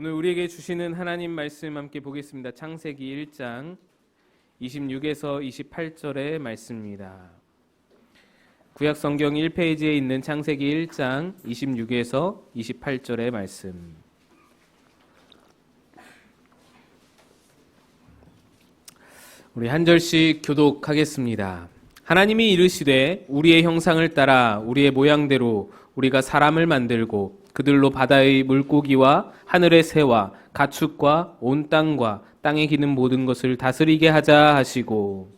오늘 우리에게 주시는 하나님 말씀 함께 보겠습니다. 창세기 1장 26에서 28절의 말씀입니다. 구약 성경 1페이지에 있는 창세기 1장 26에서 28절의 말씀. 우리 한 절씩 교독하겠습니다. 하나님이 이르시되 우리의 형상을 따라 우리의 모양대로 우리가 사람을 만들고 그들로 바다의 물고기와 하늘의 새와 가축과 온 땅과 땅에 기는 모든 것을 다스리게 하자 하시고,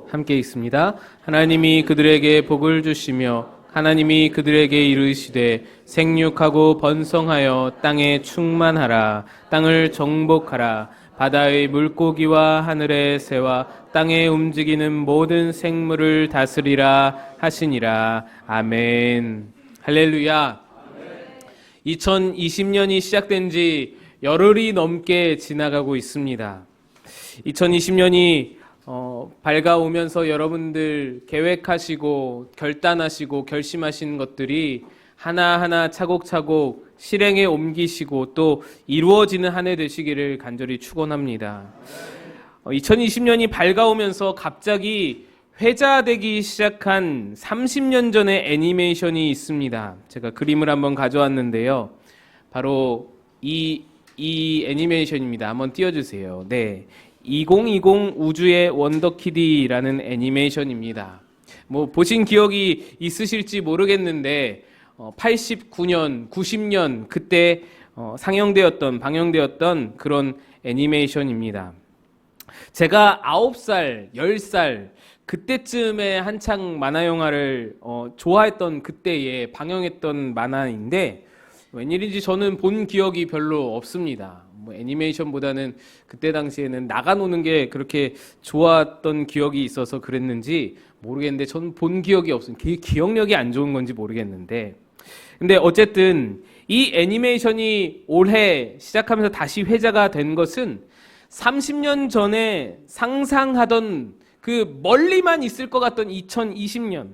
함께 읽습니다. 하나님이 그들에게 복을 주시며 하나님이 그들에게 이르시되 생육하고 번성하여 땅에 충만하라. 땅을 정복하라. 바다의 물고기와 하늘의 새와 땅에 움직이는 모든 생물을 다스리라 하시니라. 아멘. 할렐루야. 2020년이 시작된 지 열흘이 넘게 지나가고 있습니다. 2020년이 밝아오면서 여러분들 계획하시고 결단하시고 결심하신 것들이 하나하나 차곡차곡 실행에 옮기시고 또 이루어지는 한 해 되시기를 간절히 축원합니다. 2020년이 밝아오면서 갑자기 회자되기 시작한 30년 전의 애니메이션이 있습니다. 제가 그림을 한번 가져왔는데요. 바로 이 애니메이션입니다. 한번 띄워주세요. 네, 2020 우주의 원더키디라는 애니메이션입니다. 뭐 보신 기억이 있으실지 모르겠는데 89년, 90년 그때 방영되었던 그런 애니메이션입니다. 제가 9살, 10살 그때쯤에 한창 만화 영화를 좋아했던 그때에 방영했던 만화인데 웬일인지 저는 본 기억이 별로 없습니다. 뭐 애니메이션보다는 그때 당시에는 나가노는 게 그렇게 좋았던 기억이 있어서 그랬는지 모르겠는데 저는 본 기억이 없습니다. 기억력이 안 좋은 건지 모르겠는데, 근데 어쨌든 이 애니메이션이 올해 시작하면서 다시 회자가 된 것은 30년 전에 상상하던 그 멀리만 있을 것 같던 2020년,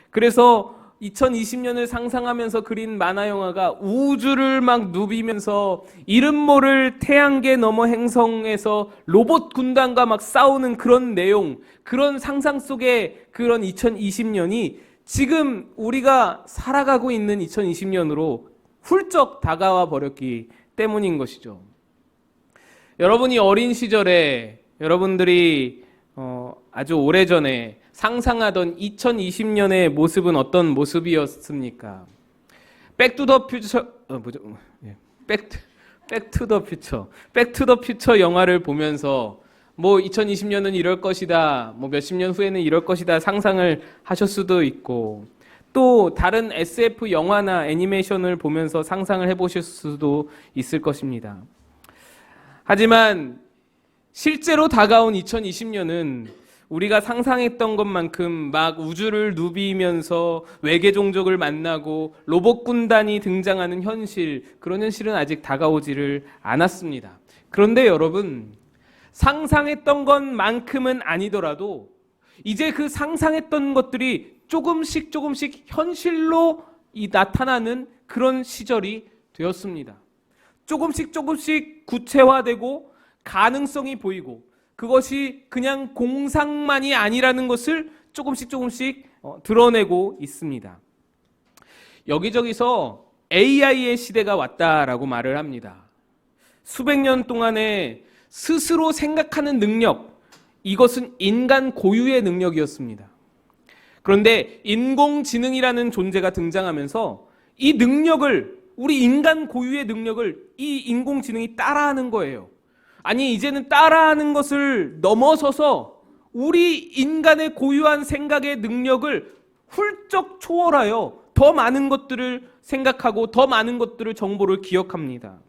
그래서 2020년을 상상하면서 그린 만화 영화가 우주를 막 누비면서 이름 모를 태양계 너머 행성에서 로봇 군단과 막 싸우는 그런 내용, 그런 상상 속의 그런 2020년이 지금 우리가 살아가고 있는 2020년으로 훌쩍 다가와 버렸기 때문인 것이죠. 여러분이 어린 시절에 여러분들이 아주 오래전에 상상하던 2020년의 모습은 어떤 모습이었습니까? 백투더 퓨처 영화를 보면서 뭐 2020년은 이럴 것이다, 뭐 몇십 년 후에는 이럴 것이다 상상을 하실 수도 있고, 또 다른 SF 영화나 애니메이션을 보면서 상상을 해보실 수도 있을 것입니다. 하지만 실제로 다가온 2020년은 우리가 상상했던 것만큼 막 우주를 누비면서 외계 종족을 만나고 로봇 군단이 등장하는 현실, 그런 현실은 아직 다가오지를 않았습니다. 그런데 여러분, 상상했던 것만큼은 아니더라도 이제 그 상상했던 것들이 조금씩 현실로 나타나는 그런 시절이 되었습니다. 조금씩 구체화되고 가능성이 보이고, 그것이 그냥 공상만이 아니라는 것을 조금씩 드러내고 있습니다. 여기저기서 AI의 시대가 왔다라고 말을 합니다. 수백 년 동안에 스스로 생각하는 능력, 이것은 인간 고유의 능력이었습니다. 그런데 인공지능이라는 존재가 등장하면서 이 능력을, 우리 인간 고유의 능력을 이 인공지능이 따라하는 거예요. 아니, 이제는 따라하는 것을 넘어서서 우리 인간의 고유한 생각의 능력을 훌쩍 초월하여 더 많은 것들을 생각하고 더 많은 것들을, 정보를 기억합니다.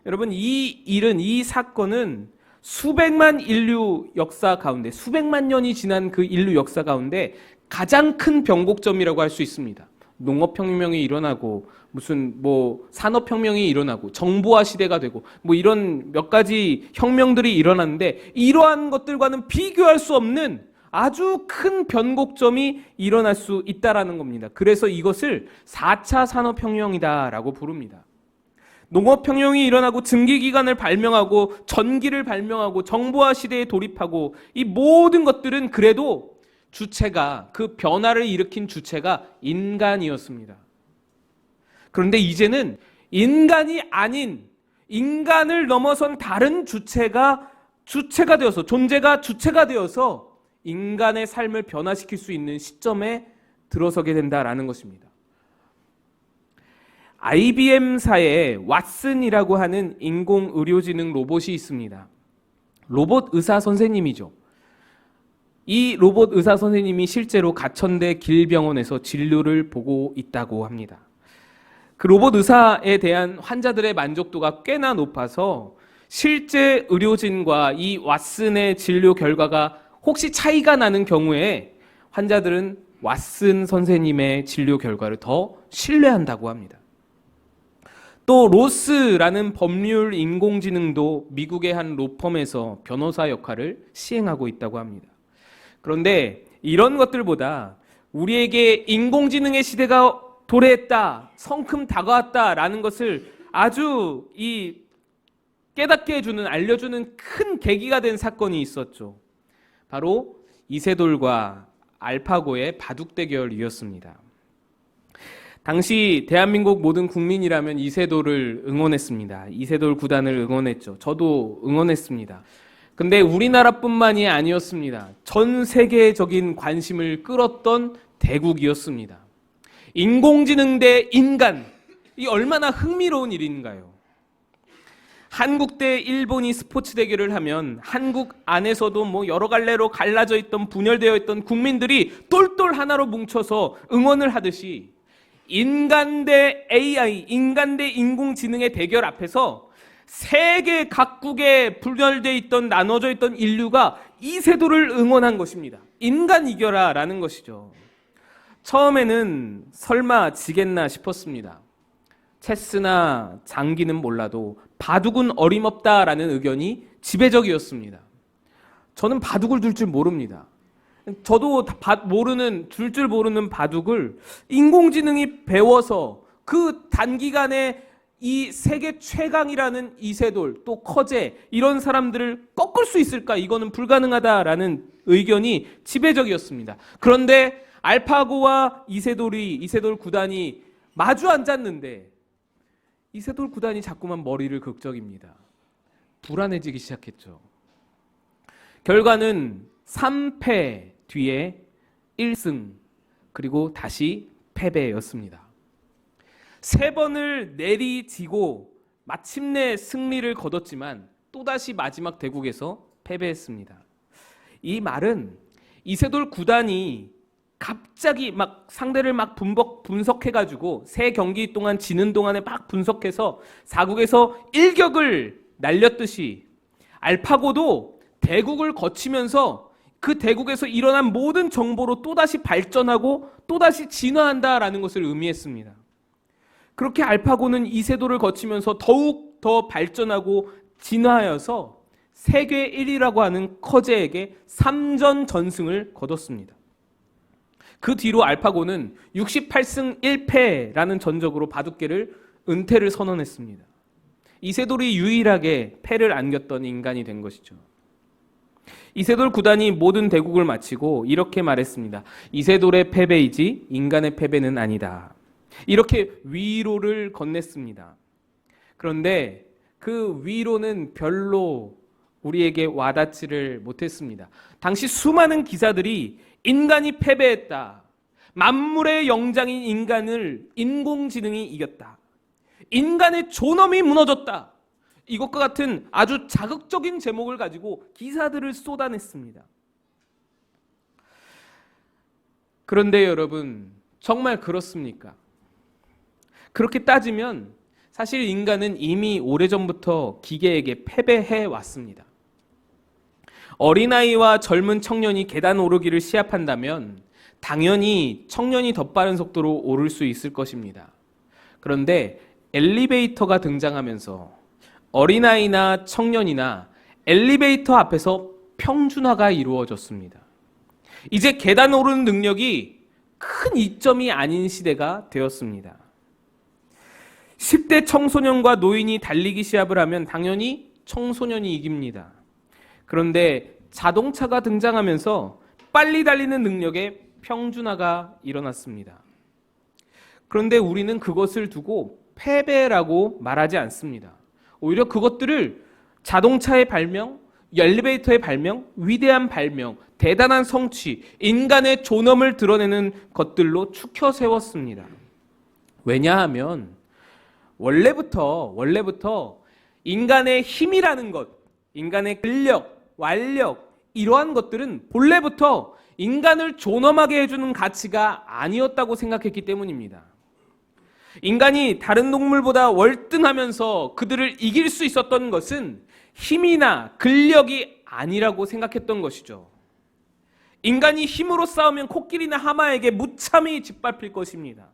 여러분, 이 사건은 수백만 인류 역사 가운데, 수백만 년이 지난 그 인류 역사 가운데 가장 큰 변곡점이라고 할 수 있습니다. 농업혁명이 일어나고 무슨 산업혁명이 일어나고 정보화 시대가 되고 이런 몇 가지 혁명들이 일어났는데, 이러한 것들과는 비교할 수 없는 아주 큰 변곡점이 일어날 수 있다라는 겁니다. 그래서 이것을 4차 산업혁명이다라고 부릅니다. 농업혁명이 일어나고 증기기관을 발명하고 전기를 발명하고 정보화 시대에 돌입하고 이 모든 것들은 그래도 주체가, 그 변화를 일으킨 주체가 인간이었습니다. 그런데 이제는 인간이 아닌, 인간을 넘어선 다른 주체가 되어서, 존재가 주체가 되어서 인간의 삶을 변화시킬 수 있는 시점에 들어서게 된다라는 것입니다. IBM사에 왓슨이라고 하는 인공의료지능 로봇이 있습니다. 로봇 의사 선생님이죠. 이 로봇 의사 선생님이 실제로 가천대 길병원에서 진료를 보고 있다고 합니다. 그 로봇 의사에 대한 환자들의 만족도가 꽤나 높아서 실제 의료진과 이 왓슨의 진료 결과가 혹시 차이가 나는 경우에 환자들은 왓슨 선생님의 진료 결과를 더 신뢰한다고 합니다. 또 로스라는 법률 인공지능도 미국의 한 로펌에서 변호사 역할을 시행하고 있다고 합니다. 그런데 이런 것들보다 우리에게 인공지능의 시대가 도래했다, 성큼 다가왔다라는 것을 아주 깨닫게 해주는, 알려주는 큰 계기가 된 사건이 있었죠. 바로 이세돌과 알파고의 바둑 대결이었습니다. 당시 대한민국 모든 국민이라면 이세돌을 응원했습니다. 이세돌 구단을 응원했죠. 저도 응원했습니다. 근데 우리나라뿐만이 아니었습니다. 전 세계적인 관심을 끌었던 대국이었습니다. 인공지능 대 인간, 이 얼마나 흥미로운 일인가요? 한국 대 일본이 스포츠 대결을 하면 한국 안에서도 여러 갈래로 갈라져 있던, 분열되어 있던 국민들이 똘똘 하나로 뭉쳐서 응원을 하듯이 인간 대 AI, 인간 대 인공지능의 대결 앞에서 세계 각국에 분열되어 있던, 나눠져 있던 인류가 이세돌을 응원한 것입니다. 인간 이겨라 라는 것이죠. 처음에는 설마 지겠나 싶었습니다. 체스나 장기는 몰라도 바둑은 어림없다라는 의견이 지배적이었습니다. 저는 바둑을 둘 줄 모릅니다. 저도 둘 줄 모르는 바둑을 인공지능이 배워서 그 단기간에 이 세계 최강이라는 이세돌, 또 커제, 이런 사람들을 꺾을 수 있을까? 이거는 불가능하다라는 의견이 지배적이었습니다. 그런데 알파고와 이세돌 구단이 마주 앉았는데 이세돌 구단이 자꾸만 머리를 긁적입니다. 불안해지기 시작했죠. 결과는 3패 뒤에 1승, 그리고 다시 패배였습니다. 3번을 내리지고 마침내 승리를 거뒀지만 또다시 마지막 대국에서 패배했습니다. 이 말은 이세돌 구단이 갑자기 상대를 분석해가지고 3경기 동안 지는 동안에 막 분석해서 4국에서 일격을 날렸듯이 알파고도 대국을 거치면서 그 대국에서 일어난 모든 정보로 또다시 발전하고 또다시 진화한다라는 것을 의미했습니다. 그렇게 알파고는 이세돌을 거치면서 더욱 더 발전하고 진화하여서 세계 1위라고 하는 커제에게 3전 전승을 거뒀습니다. 그 뒤로 알파고는 68승 1패라는 전적으로 바둑계를 은퇴를 선언했습니다. 이세돌이 유일하게 패를 안겼던 인간이 된 것이죠. 이세돌 구단이 모든 대국을 마치고 이렇게 말했습니다. 이세돌의 패배이지 인간의 패배는 아니다. 이렇게 위로를 건넸습니다. 그런데 그 위로는 별로 우리에게 와닿지를 못했습니다. 당시 수많은 기사들이 인간이 패배했다. 만물의 영장인 인간을 인공지능이 이겼다. 인간의 존엄이 무너졌다. 이것과 같은 아주 자극적인 제목을 가지고 기사들을 쏟아냈습니다. 그런데 여러분, 정말 그렇습니까? 그렇게 따지면 사실 인간은 이미 오래전부터 기계에게 패배해 왔습니다. 어린아이와 젊은 청년이 계단 오르기를 시합한다면 당연히 청년이 더 빠른 속도로 오를 수 있을 것입니다. 그런데 엘리베이터가 등장하면서 어린아이나 청년이나 엘리베이터 앞에서 평준화가 이루어졌습니다. 이제 계단 오르는 능력이 큰 이점이 아닌 시대가 되었습니다. 10대 청소년과 노인이 달리기 시합을 하면 당연히 청소년이 이깁니다. 그런데 자동차가 등장하면서 빨리 달리는 능력의 평준화가 일어났습니다. 그런데 우리는 그것을 두고 패배라고 말하지 않습니다. 오히려 그것들을 자동차의 발명, 엘리베이터의 발명, 위대한 발명, 대단한 성취, 인간의 존엄을 드러내는 것들로 축혀 세웠습니다. 왜냐하면 원래부터 인간의 힘이라는 것, 인간의 근력, 완력, 이러한 것들은 본래부터 인간을 존엄하게 해주는 가치가 아니었다고 생각했기 때문입니다. 인간이 다른 동물보다 월등하면서 그들을 이길 수 있었던 것은 힘이나 근력이 아니라고 생각했던 것이죠. 인간이 힘으로 싸우면 코끼리나 하마에게 무참히 짓밟힐 것입니다.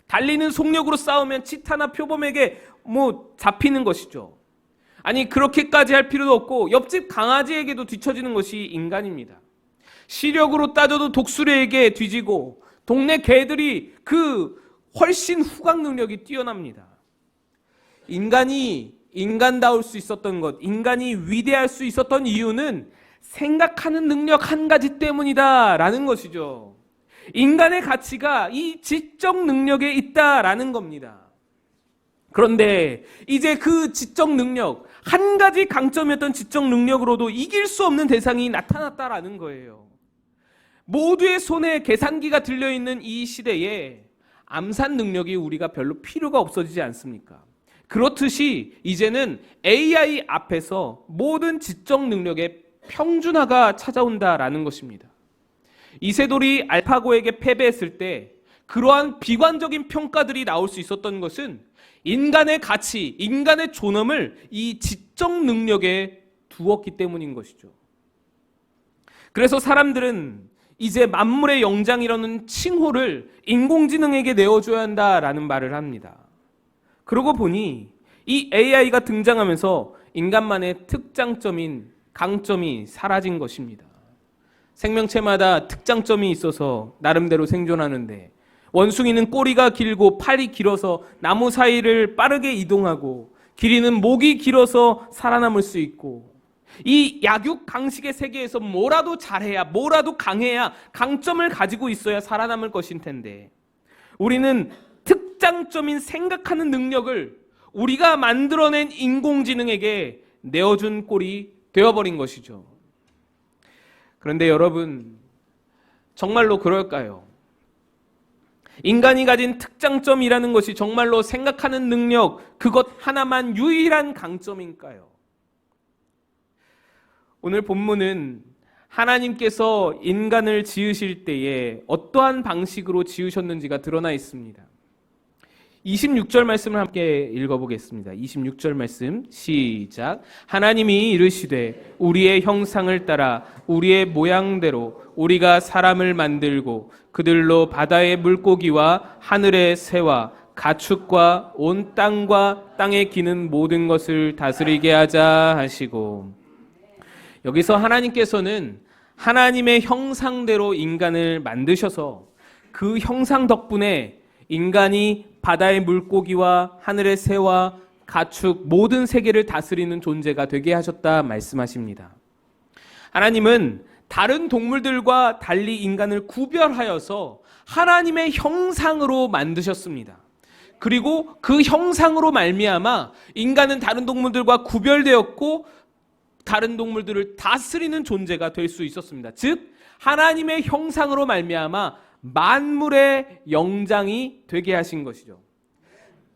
달리는 속력으로 싸우면 치타나 표범에게 잡히는 것이죠. 아니, 그렇게까지 할 필요도 없고 옆집 강아지에게도 뒤처지는 것이 인간입니다. 시력으로 따져도 독수리에게 뒤지고 동네 개들이 훨씬 후각 능력이 뛰어납니다. 인간이 인간다울 수 있었던 것, 인간이 위대할 수 있었던 이유는 생각하는 능력 한 가지 때문이다라는 것이죠. 인간의 가치가 이 지적 능력에 있다라는 겁니다. 그런데 이제 그 지적 능력, 한 가지 강점이었던 지적 능력으로도 이길 수 없는 대상이 나타났다라는 거예요. 모두의 손에 계산기가 들려있는 이 시대에 암산 능력이 우리가 별로 필요가 없어지지 않습니까? 그렇듯이 이제는 AI 앞에서 모든 지적 능력의 평준화가 찾아온다라는 것입니다. 이세돌이 알파고에게 패배했을 때 그러한 비관적인 평가들이 나올 수 있었던 것은 인간의 가치, 인간의 존엄을 이 지적 능력에 두었기 때문인 것이죠. 그래서 사람들은 이제 만물의 영장이라는 칭호를 인공지능에게 내어줘야 한다라는 말을 합니다. 그러고 보니 이 AI가 등장하면서 인간만의 특장점인 강점이 사라진 것입니다. 생명체마다 특장점이 있어서 나름대로 생존하는데, 원숭이는 꼬리가 길고 팔이 길어서 나무 사이를 빠르게 이동하고, 기린은 목이 길어서 살아남을 수 있고, 이 약육강식의 세계에서 뭐라도 잘해야, 뭐라도 강해야, 강점을 가지고 있어야 살아남을 것인 텐데, 우리는 특장점인 생각하는 능력을 우리가 만들어낸 인공지능에게 내어준 꼴이 되어버린 것이죠. 그런데 여러분, 정말로 그럴까요? 인간이 가진 특장점이라는 것이 정말로 생각하는 능력, 그것 하나만 유일한 강점일까요? 오늘 본문은 하나님께서 인간을 지으실 때에 어떠한 방식으로 지으셨는지가 드러나 있습니다. 26절 말씀을 함께 읽어보겠습니다. 26절 말씀 시작. 하나님이 이르시되 우리의 형상을 따라 우리의 모양대로 우리가 사람을 만들고 그들로 바다의 물고기와 하늘의 새와 가축과 온 땅과 땅에 기는 모든 것을 다스리게 하자 하시고, 여기서 하나님께서는 하나님의 형상대로 인간을 만드셔서 그 형상 덕분에 인간이 바다의 물고기와 하늘의 새와 가축 모든 세계를 다스리는 존재가 되게 하셨다 말씀하십니다. 하나님은 다른 동물들과 달리 인간을 구별하여서 하나님의 형상으로 만드셨습니다. 그리고 그 형상으로 말미암아 인간은 다른 동물들과 구별되었고 다른 동물들을 다스리는 존재가 될 수 있었습니다. 즉 하나님의 형상으로 말미암아 만물의 영장이 되게 하신 것이죠.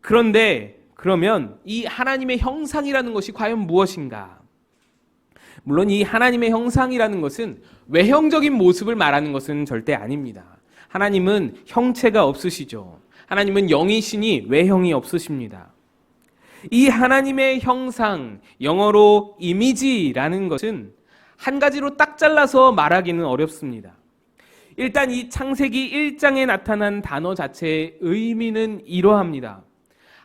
그런데 그러면 이 하나님의 형상이라는 것이 과연 무엇인가? 물론 이 하나님의 형상이라는 것은 외형적인 모습을 말하는 것은 절대 아닙니다. 하나님은 형체가 없으시죠. 하나님은 영이시니 외형이 없으십니다. 이 하나님의 형상, 영어로 이미지라는 것은 한 가지로 딱 잘라서 말하기는 어렵습니다. 일단 이 창세기 1장에 나타난 단어 자체의 의미는 이러합니다.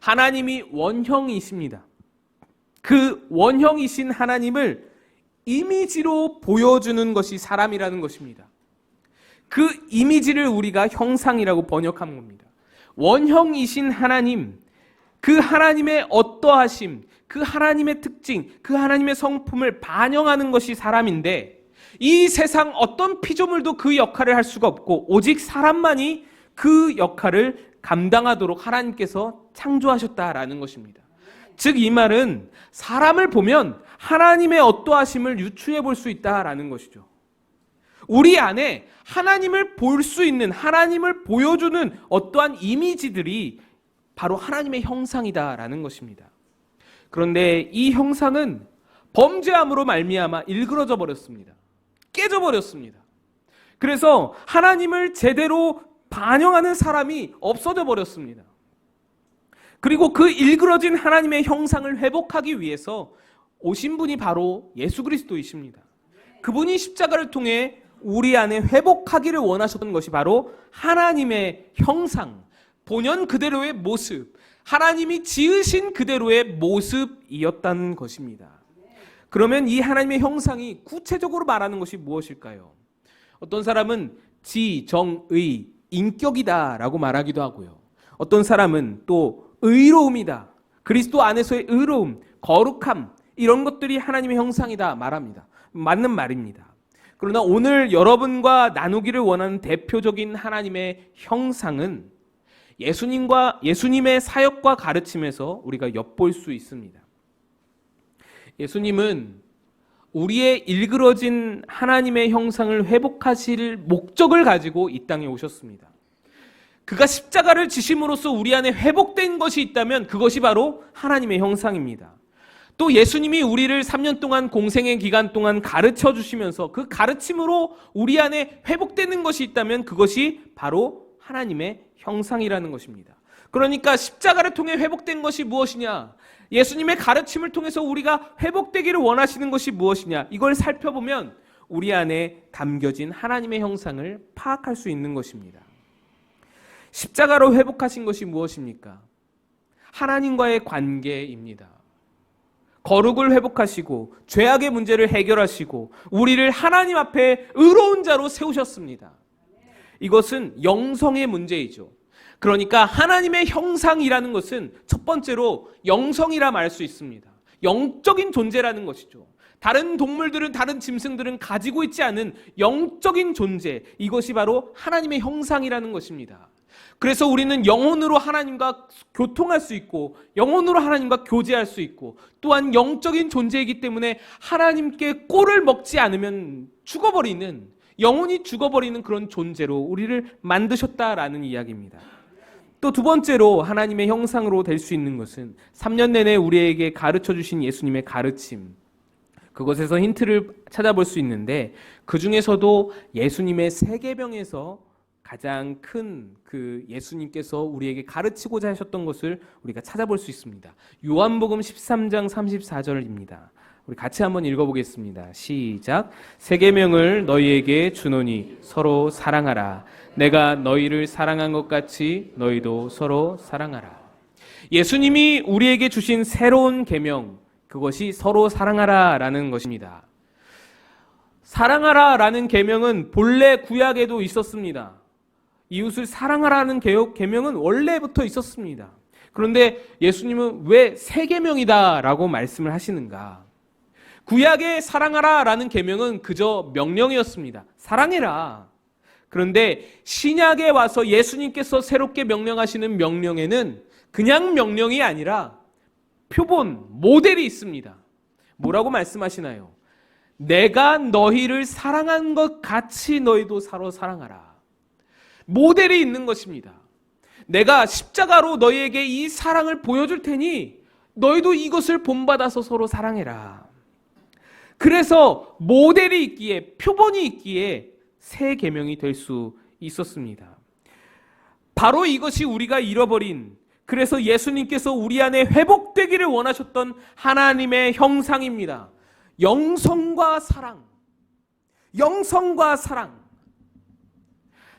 하나님이 원형이십니다. 그 원형이신 하나님을 이미지로 보여주는 것이 사람이라는 것입니다. 그 이미지를 우리가 형상이라고 번역한 겁니다. 원형이신 하나님, 그 하나님의 어떠하심, 그 하나님의 특징, 그 하나님의 성품을 반영하는 것이 사람인데, 이 세상 어떤 피조물도 그 역할을 할 수가 없고 오직 사람만이 그 역할을 감당하도록 하나님께서 창조하셨다라는 것입니다. 즉 이 말은 사람을 보면 하나님의 어떠하심을 유추해 볼 수 있다라는 것이죠. 우리 안에 하나님을 볼 수 있는, 하나님을 보여주는 어떠한 이미지들이 바로 하나님의 형상이다라는 것입니다. 그런데 이 형상은 범죄함으로 말미암아 일그러져 버렸습니다. 깨져버렸습니다. 그래서 하나님을 제대로 반영하는 사람이 없어져 버렸습니다. 그리고 그 일그러진 하나님의 형상을 회복하기 위해서 오신 분이 바로 예수 그리스도이십니다. 그분이 십자가를 통해 우리 안에 회복하기를 원하셨던 것이 바로 하나님의 형상, 본연 그대로의 모습, 하나님이 지으신 그대로의 모습이었다는 것입니다. 그러면 이 하나님의 형상이 구체적으로 말하는 것이 무엇일까요? 어떤 사람은 지, 정, 의, 인격이다라고 말하기도 하고요. 어떤 사람은 또 의로움이다, 그리스도 안에서의 의로움, 거룩함, 이런 것들이 하나님의 형상이다 말합니다. 맞는 말입니다. 그러나 오늘 여러분과 나누기를 원하는 대표적인 하나님의 형상은 예수님의 사역과 가르침에서 우리가 엿볼 수 있습니다. 예수님은 우리의 일그러진 하나님의 형상을 회복하실 목적을 가지고 이 땅에 오셨습니다. 그가 십자가를 지심으로써 우리 안에 회복된 것이 있다면 그것이 바로 하나님의 형상입니다. 또 예수님이 우리를 3년 동안 공생의 기간 동안 가르쳐 주시면서 그 가르침으로 우리 안에 회복되는 것이 있다면 그것이 바로 하나님의 형상이라는 것입니다. 그러니까 십자가를 통해 회복된 것이 무엇이냐? 예수님의 가르침을 통해서 우리가 회복되기를 원하시는 것이 무엇이냐? 이걸 살펴보면 우리 안에 담겨진 하나님의 형상을 파악할 수 있는 것입니다. 십자가로 회복하신 것이 무엇입니까? 하나님과의 관계입니다. 거룩을 회복하시고 죄악의 문제를 해결하시고 우리를 하나님 앞에 의로운 자로 세우셨습니다. 이것은 영성의 문제이죠. 그러니까 하나님의 형상이라는 것은 첫 번째로 영성이라 말할 수 있습니다. 영적인 존재라는 것이죠. 다른 동물들은, 다른 짐승들은 가지고 있지 않은 영적인 존재, 이것이 바로 하나님의 형상이라는 것입니다. 그래서 우리는 영혼으로 하나님과 교통할 수 있고 영혼으로 하나님과 교제할 수 있고 또한 영적인 존재이기 때문에 하나님께 꼴을 먹지 않으면 죽어버리는, 영혼이 죽어버리는 그런 존재로 우리를 만드셨다라는 이야기입니다. 또 두 번째로 하나님의 형상으로 될 수 있는 것은 3년 내내 우리에게 가르쳐 주신 예수님의 가르침, 그것에서 힌트를 찾아볼 수 있는데 그 중에서도 예수님의 세계명에서 가장 큰 그 예수님께서 우리에게 가르치고자 하셨던 것을 우리가 찾아볼 수 있습니다. 요한복음 13장 34절입니다. 우리 같이 한번 읽어보겠습니다. 시작. 새 계명을 너희에게 주노니 서로 사랑하라. 내가 너희를 사랑한 것 같이 너희도 서로 사랑하라. 예수님이 우리에게 주신 새로운 계명, 그것이 서로 사랑하라라는 것입니다. 사랑하라라는 계명은 본래 구약에도 있었습니다. 이웃을 사랑하라는 계명은 원래부터 있었습니다. 그런데 예수님은 왜 새 계명이다라고 말씀을 하시는가? 구약의 사랑하라라는 계명은 그저 명령이었습니다. 사랑해라. 그런데 신약에 와서 예수님께서 새롭게 명령하시는 명령에는 그냥 명령이 아니라 표본, 모델이 있습니다. 뭐라고 말씀하시나요? 내가 너희를 사랑한 것 같이 너희도 서로 사랑하라. 모델이 있는 것입니다. 내가 십자가로 너희에게 이 사랑을 보여줄 테니 너희도 이것을 본받아서 서로 사랑해라. 그래서 모델이 있기에, 표본이 있기에 새 계명이 될 수 있었습니다. 바로 이것이 우리가 잃어버린, 그래서 예수님께서 우리 안에 회복되기를 원하셨던 하나님의 형상입니다. 영성과 사랑. 영성과 사랑.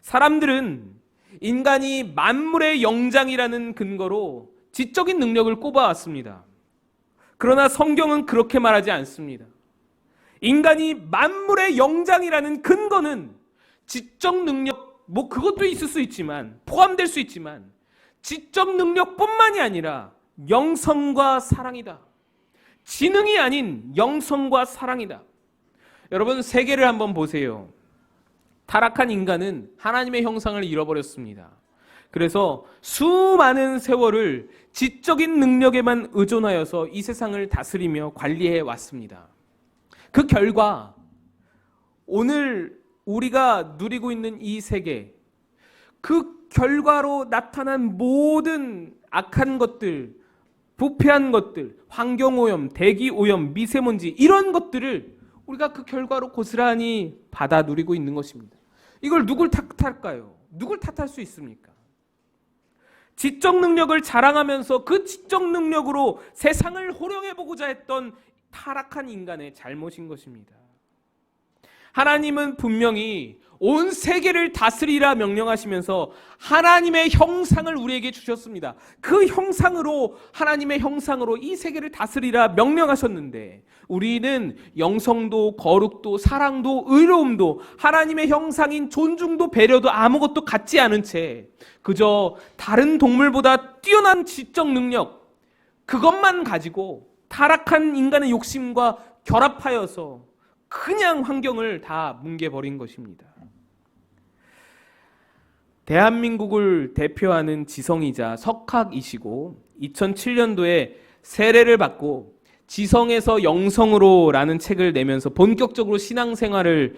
사람들은 인간이 만물의 영장이라는 근거로 지적인 능력을 꼽아왔습니다. 그러나 성경은 그렇게 말하지 않습니다. 인간이 만물의 영장이라는 근거는 지적 능력, 뭐 그것도 있을 수 있지만, 포함될 수 있지만, 지적 능력뿐만이 아니라 영성과 사랑이다. 지능이 아닌 영성과 사랑이다. 여러분, 세계를 한번 보세요. 타락한 인간은 하나님의 형상을 잃어버렸습니다. 그래서 수많은 세월을 지적인 능력에만 의존하여서 이 세상을 다스리며 관리해 왔습니다. 그 결과 오늘 우리가 누리고 있는 이 세계, 그 결과로 나타난 모든 악한 것들, 부패한 것들, 환경오염, 대기오염, 미세먼지, 이런 것들을 우리가 그 결과로 고스란히 받아 누리고 있는 것입니다. 이걸 누굴 탓할까요? 누굴 탓할 수 있습니까? 지적 능력을 자랑하면서 그 지적 능력으로 세상을 호령해보고자 했던 타락한 인간의 잘못인 것입니다. 하나님은 분명히 온 세계를 다스리라 명령하시면서 하나님의 형상을 우리에게 주셨습니다. 그 형상으로, 하나님의 형상으로 이 세계를 다스리라 명령하셨는데, 우리는 영성도 거룩도 사랑도 의로움도 하나님의 형상인 존중도 배려도 아무것도 갖지 않은 채 그저 다른 동물보다 뛰어난 지적 능력, 그것만 가지고 타락한 인간의 욕심과 결합하여서 그냥 환경을 다 뭉개버린 것입니다. 대한민국을 대표하는 지성이자 석학이시고 2007년도에 세례를 받고 지성에서 영성으로 라는 책을 내면서 본격적으로 신앙생활을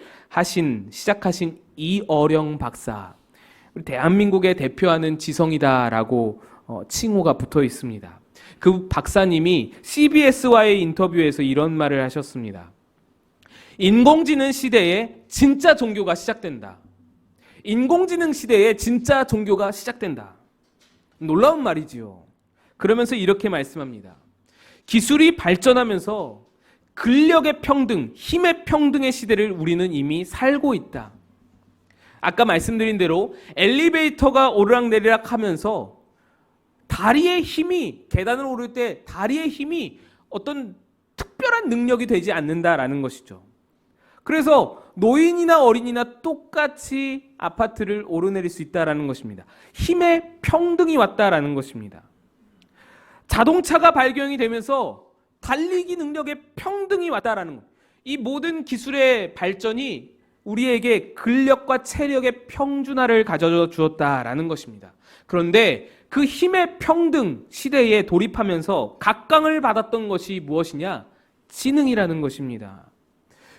시작하신 이어령 박사, 대한민국의 대표하는 지성이다라고 칭호가 붙어 있습니다. 그 박사님이 CBS와의 인터뷰에서 이런 말을 하셨습니다. 인공지능 시대에 진짜 종교가 시작된다. 인공지능 시대에 진짜 종교가 시작된다. 놀라운 말이지요. 그러면서 이렇게 말씀합니다. 기술이 발전하면서 근력의 평등, 힘의 평등의 시대를 우리는 이미 살고 있다. 아까 말씀드린 대로 엘리베이터가 오르락내리락 하면서 다리의 힘이, 계단을 오를 때 다리의 힘이 어떤 특별한 능력이 되지 않는다라는 것이죠. 그래서 노인이나 어린이나 똑같이 아파트를 오르내릴 수 있다라는 것입니다. 힘의 평등이 왔다라는 것입니다. 자동차가 발견이 되면서 달리기 능력의 평등이 왔다라는 것. 이 모든 기술의 발전이 우리에게 근력과 체력의 평준화를 가져다 주었다라는 것입니다. 그런데 그 힘의 평등 시대에 돌입하면서 각광을 받았던 것이 무엇이냐? 지능이라는 것입니다.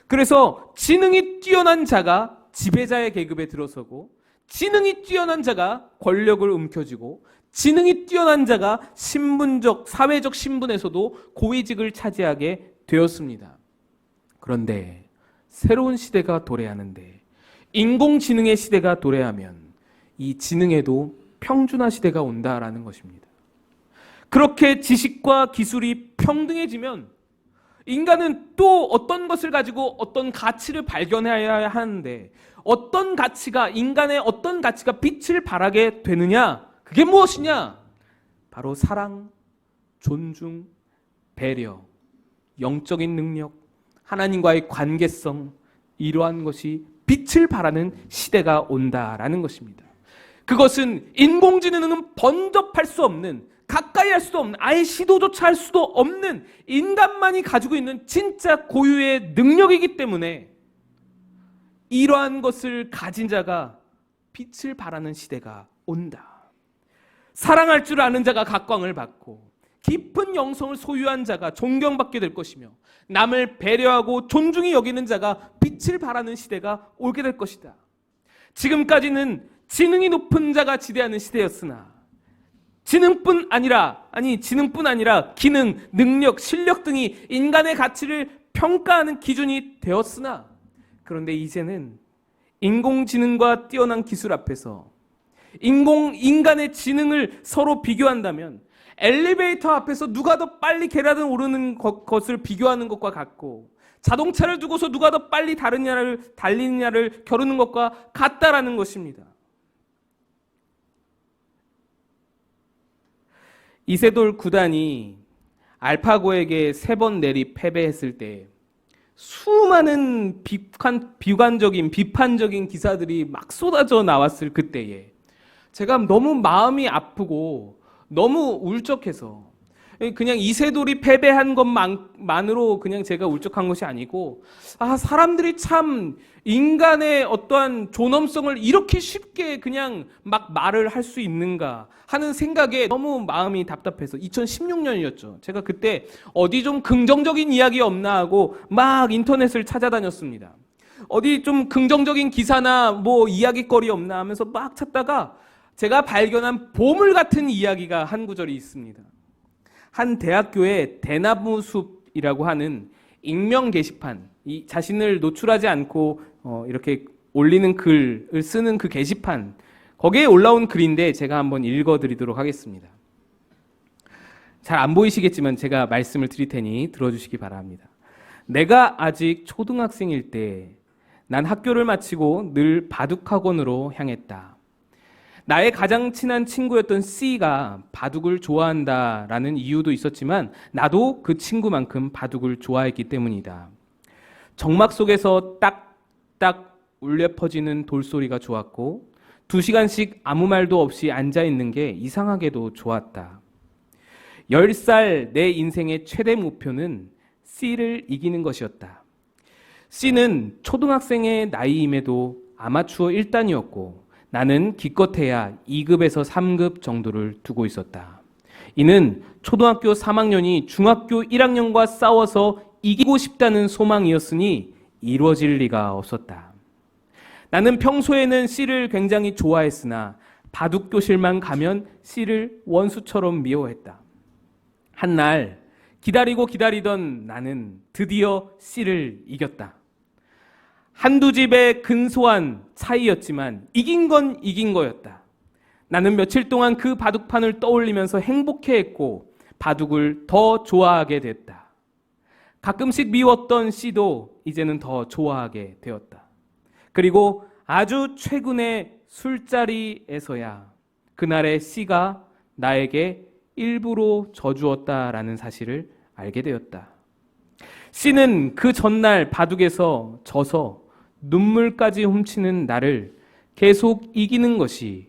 그래서 지능이 뛰어난 자가 지배자의 계급에 들어서고, 지능이 뛰어난 자가 권력을 움켜쥐고, 지능이 뛰어난 자가 신분적, 사회적 신분에서도 고위직을 차지하게 되었습니다. 그런데 새로운 시대가 도래하는데, 인공지능의 시대가 도래하면 이 지능에도 평준화 시대가 온다라는 것입니다. 그렇게 지식과 기술이 평등해지면 인간은 또 어떤 것을 가지고 어떤 가치를 발견해야 하는데, 어떤 가치가, 인간의 어떤 가치가 빛을 발하게 되느냐? 그게 무엇이냐? 바로 사랑, 존중, 배려, 영적인 능력, 하나님과의 관계성, 이러한 것이 빛을 발하는 시대가 온다라는 것입니다. 그것은 인공지능은 번접할 수 없는, 가까이 할 수도 없는, 아예 시도조차 할 수도 없는 인간만이 가지고 있는 진짜 고유의 능력이기 때문에 이러한 것을 가진 자가 빛을 발하는 시대가 온다. 사랑할 줄 아는 자가 각광을 받고 깊은 영성을 소유한 자가 존경받게 될 것이며, 남을 배려하고 존중히 여기는 자가 빛을 발하는 시대가 오게 될 것이다. 지금까지는 지능이 높은 자가 지배하는 시대였으나 지능뿐 아니라 기능, 능력, 실력 등이 인간의 가치를 평가하는 기준이 되었으나, 그런데 이제는 인공지능과 뛰어난 기술 앞에서 인간의 지능을 서로 비교한다면 엘리베이터 앞에서 누가 더 빨리 계단을 오르는 것을 비교하는 것과 같고, 자동차를 두고서 누가 더 빨리 달리느냐를 겨루는 것과 같다라는 것입니다. 이세돌 구단이 알파고에게 3번 내리 패배했을 때 수많은 비관적인 비판적인 기사들이 막 쏟아져 나왔을 그때에 제가 너무 마음이 아프고 너무 울적해서 그냥 이세돌이 패배한 것만으로 그냥 제가 울적한 것이 아니고 사람들이 참 인간의 어떠한 존엄성을 이렇게 쉽게 그냥 막 말을 할 수 있는가 하는 생각에 너무 마음이 답답해서 2016년이었죠. 제가 그때 어디 좀 긍정적인 이야기 없나 하고 막 인터넷을 찾아다녔습니다. 어디 좀 긍정적인 기사나 뭐 이야기거리 없나 하면서 막 찾다가 제가 발견한 보물 같은 이야기가 한 구절이 있습니다. 한 대학교의 대나무숲이라고 하는 익명 게시판, 자신을 노출하지 않고 이렇게 올리는 글을 쓰는 그 게시판, 거기에 올라온 글인데 제가 한번 읽어드리도록 하겠습니다. 잘 안 보이시겠지만 제가 말씀을 드릴 테니 들어주시기 바랍니다. 내가 아직 초등학생일 때 난 학교를 마치고 늘 바둑학원으로 향했다. 나의 가장 친한 친구였던 C가 바둑을 좋아한다라는 이유도 있었지만 나도 그 친구만큼 바둑을 좋아했기 때문이다. 정막 속에서 딱딱 울려 퍼지는 돌소리가 좋았고 2시간씩 아무 말도 없이 앉아있는 게 이상하게도 좋았다. 10살 내 인생의 최대 목표는 C를 이기는 것이었다. C는 초등학생의 나이임에도 아마추어 1단이었고 나는 기껏해야 2급에서 3급 정도를 두고 있었다. 이는 초등학교 3학년이 중학교 1학년과 싸워서 이기고 싶다는 소망이었으니 이루어질 리가 없었다. 나는 평소에는 C를 굉장히 좋아했으나 바둑교실만 가면 C를 원수처럼 미워했다. 한날 기다리던 나는 드디어 C를 이겼다. 한두 집의 근소한 차이였지만 이긴 건 이긴 거였다. 나는 며칠 동안 그 바둑판을 떠올리면서 행복해했고 바둑을 더 좋아하게 됐다. 가끔씩 미웠던 C도 이제는 더 좋아하게 되었다. 그리고 아주 최근의 술자리에서야 그날의 C가 나에게 일부러 져주었다라는 사실을 알게 되었다. C는 그 전날 바둑에서 져서 눈물까지 훔치는 나를 계속 이기는 것이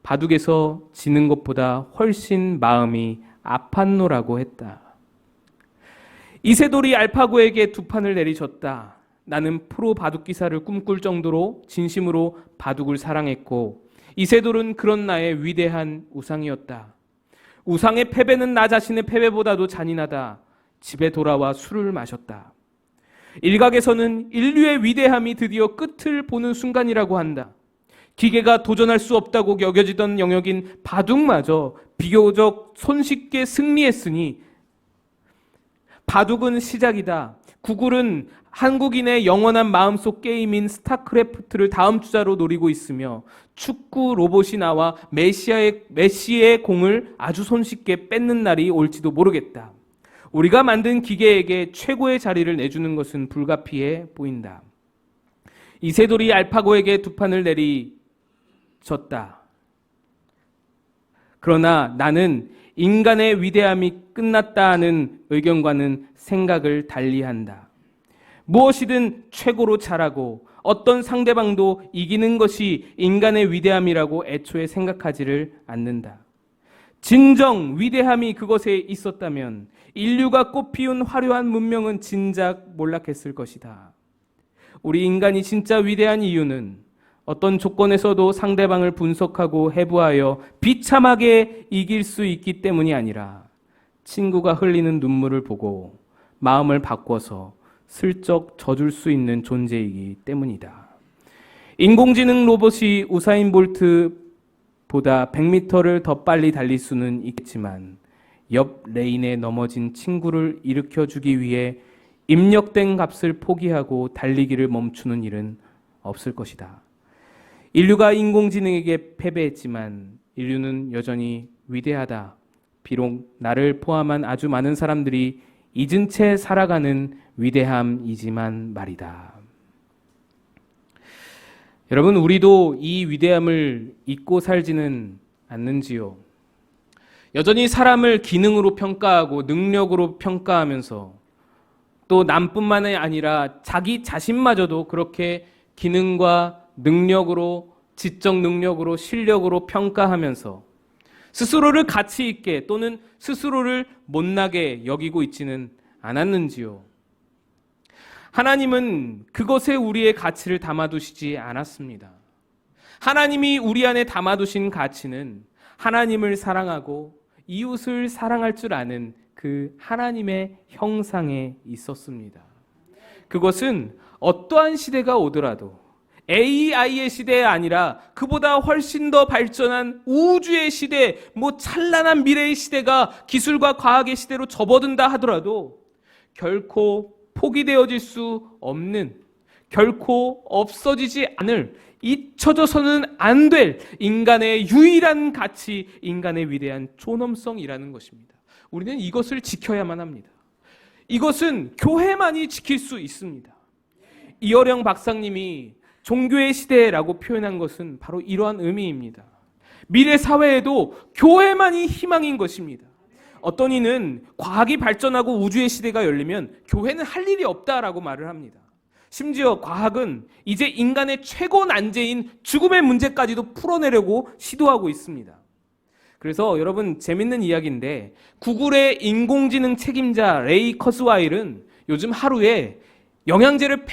바둑에서 지는 것보다 훨씬 마음이 아팠노라고 했다. 이세돌이 알파고에게 2판을 내리쳤다. 나는 프로 바둑 기사를 꿈꿀 정도로 진심으로 바둑을 사랑했고 이세돌은 그런 나의 위대한 우상이었다. 우상의 패배는 나 자신의 패배보다도 잔인하다. 집에 돌아와 술을 마셨다. 일각에서는 인류의 위대함이 드디어 끝을 보는 순간이라고 한다. 기계가 도전할 수 없다고 여겨지던 영역인 바둑마저 비교적 손쉽게 승리했으니 바둑은 시작이다. 구글은 한국인의 영원한 마음속 게임인 스타크래프트를 다음 주자로 노리고 있으며 축구 로봇이 나와 메시의 공을 아주 손쉽게 뺏는 날이 올지도 모르겠다. 우리가 만든 기계에게 최고의 자리를 내주는 것은 불가피해 보인다. 이세돌이 알파고에게 2판을 내리쳤다. 그러나 나는 인간의 위대함이 끝났다는 의견과는 생각을 달리한다. 무엇이든 최고로 잘하고 어떤 상대방도 이기는 것이 인간의 위대함이라고 애초에 생각하지를 않는다. 진정 위대함이 그것에 있었다면 인류가 꽃피운 화려한 문명은 진작 몰락했을 것이다. 우리 인간이 진짜 위대한 이유는 어떤 조건에서도 상대방을 분석하고 해부하여 비참하게 이길 수 있기 때문이 아니라 친구가 흘리는 눈물을 보고 마음을 바꿔서 슬쩍 져줄 수 있는 존재이기 때문이다. 인공지능 로봇이 우사인 볼트보다 100m를 더 빨리 달릴 수는 있겠지만 옆 레인에 넘어진 친구를 일으켜주기 위해 입력된 값을 포기하고 달리기를 멈추는 일은 없을 것이다. 인류가 인공지능에게 패배했지만 인류는 여전히 위대하다. 비록 나를 포함한 아주 많은 사람들이 잊은 채 살아가는 위대함이지만 말이다. 여러분, 우리도 이 위대함을 잊고 살지는 않는지요? 여전히 사람을 기능으로 평가하고 능력으로 평가하면서 또 남뿐만이 아니라 자기 자신마저도 그렇게 기능과 능력으로, 지적 능력으로, 실력으로 평가하면서 스스로를 가치 있게 또는 스스로를 못나게 여기고 있지는 않았는지요? 하나님은 그것에 우리의 가치를 담아두시지 않았습니다. 하나님이 우리 안에 담아두신 가치는 하나님을 사랑하고 이웃을 사랑할 줄 아는 그 하나님의 형상에 있었습니다. 그것은 어떠한 시대가 오더라도 AI의 시대가 아니라 그보다 훨씬 더 발전한 우주의 시대, 찬란한 미래의 시대가 기술과 과학의 시대로 접어든다 하더라도 결코 포기되어질 수 없는, 결코 없어지지 않을, 잊혀져서는 안 될 인간의 유일한 가치, 인간의 위대한 존엄성이라는 것입니다. 우리는 이것을 지켜야만 합니다. 이것은 교회만이 지킬 수 있습니다. 이어령 박사님이 종교의 시대라고 표현한 것은 바로 이러한 의미입니다. 미래 사회에도 교회만이 희망인 것입니다. 어떤 이는 과학이 발전하고 우주의 시대가 열리면 교회는 할 일이 없다라고 말을 합니다. 심지어 과학은 이제 인간의 최고 난제인 죽음의 문제까지도 풀어내려고 시도하고 있습니다. 그래서 여러분, 재밌는 이야기인데 구글의 인공지능 책임자 레이 커스와일은 요즘 하루에 영양제를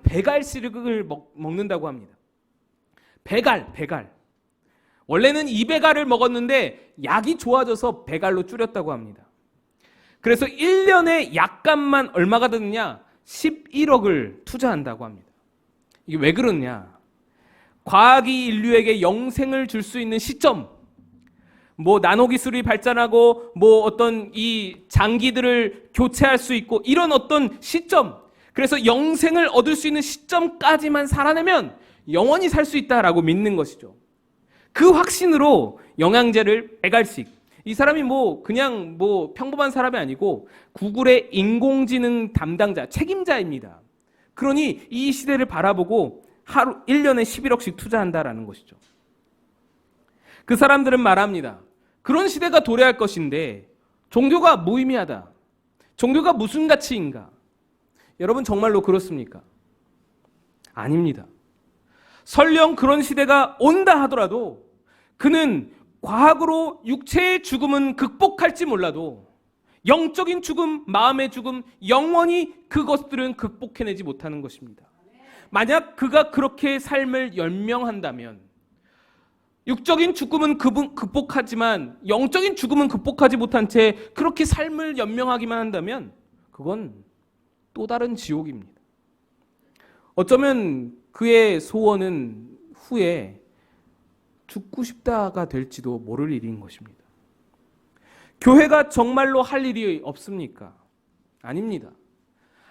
배갈씩을 먹는다고 합니다. 배갈. 원래는 2배갈을 먹었는데 약이 좋아져서 배갈로 줄였다고 합니다. 그래서 1년에 약값만 얼마가 드느냐? 11억을 투자한다고 합니다. 이게 왜 그러냐? 과학이 인류에게 영생을 줄 수 있는 시점, 나노 기술이 발전하고 어떤 이 장기들을 교체할 수 있고 이런 어떤 시점, 그래서 영생을 얻을 수 있는 시점까지만 살아내면 영원히 살 수 있다라고 믿는 것이죠. 그 확신으로 영양제를 배갈씩, 이 사람이 그냥 평범한 사람이 아니고 구글의 인공지능 담당자, 책임자입니다. 그러니 이 시대를 바라보고 하루 1년에 11억씩 투자한다라는 것이죠. 그 사람들은 말합니다. 그런 시대가 도래할 것인데 종교가 무의미하다. 종교가 무슨 가치인가? 여러분, 정말로 그렇습니까? 아닙니다. 설령 그런 시대가 온다 하더라도 그는 과학으로 육체의 죽음은 극복할지 몰라도 영적인 죽음, 마음의 죽음, 영원히 그것들은 극복해내지 못하는 것입니다. 만약 그가 그렇게 삶을 연명한다면 육적인 죽음은 극복하지만 영적인 죽음은 극복하지 못한 채 그렇게 삶을 연명하기만 한다면 그건 또 다른 지옥입니다. 어쩌면 그의 소원은 후에 죽고 싶다가 될지도 모를 일인 것입니다. 교회가 정말로 할 일이 없습니까? 아닙니다.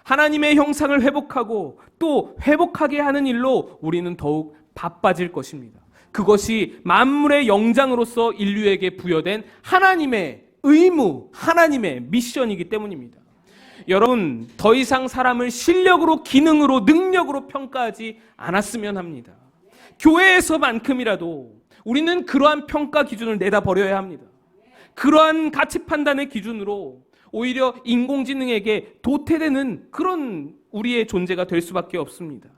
하나님의 형상을 회복하고 또 회복하게 하는 일로 우리는 더욱 바빠질 것입니다. 그것이 만물의 영장으로서 인류에게 부여된 하나님의 의무, 하나님의 미션이기 때문입니다. 여러분, 더 이상 사람을 실력으로, 기능으로, 능력으로 평가하지 않았으면 합니다. 교회에서만큼이라도 우리는 그러한 평가 기준을 내다버려야 합니다. 그러한 가치 판단의 기준으로 오히려 인공지능에게 도태되는 그런 우리의 존재가 될 수밖에 없습니다.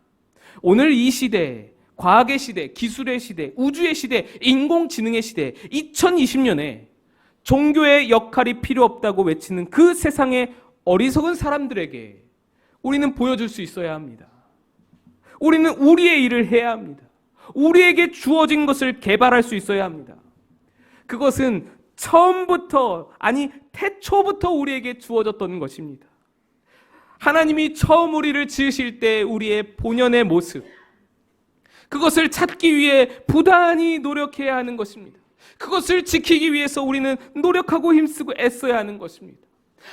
오늘 이 시대, 과학의 시대, 기술의 시대, 우주의 시대, 인공지능의 시대, 2020년에 종교의 역할이 필요 없다고 외치는 그 세상의 어리석은 사람들에게 우리는 보여줄 수 있어야 합니다. 우리는 우리의 일을 해야 합니다. 우리에게 주어진 것을 개발할 수 있어야 합니다. 그것은 처음부터, 아니 태초부터 우리에게 주어졌던 것입니다. 하나님이 처음 우리를 지으실 때 우리의 본연의 모습, 그것을 찾기 위해 부단히 노력해야 하는 것입니다. 그것을 지키기 위해서 우리는 노력하고 힘쓰고 애써야 하는 것입니다.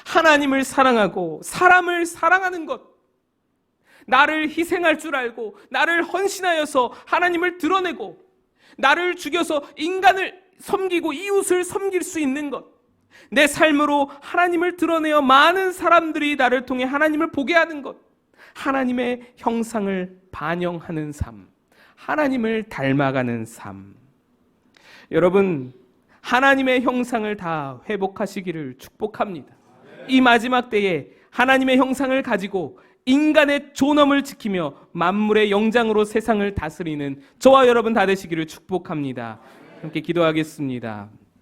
하나님을 사랑하고 사람을 사랑하는 것, 나를 희생할 줄 알고 나를 헌신하여서 하나님을 드러내고 나를 죽여서 인간을 섬기고 이웃을 섬길 수 있는 것, 내 삶으로 하나님을 드러내어 많은 사람들이 나를 통해 하나님을 보게 하는 것, 하나님의 형상을 반영하는 삶, 하나님을 닮아가는 삶. 여러분, 하나님의 형상을 다 회복하시기를 축복합니다. 이 마지막 때에 하나님의 형상을 가지고 인간의 존엄을 지키며 만물의 영장으로 세상을 다스리는 저와 여러분 다 되시기를 축복합니다. 함께 기도하겠습니다.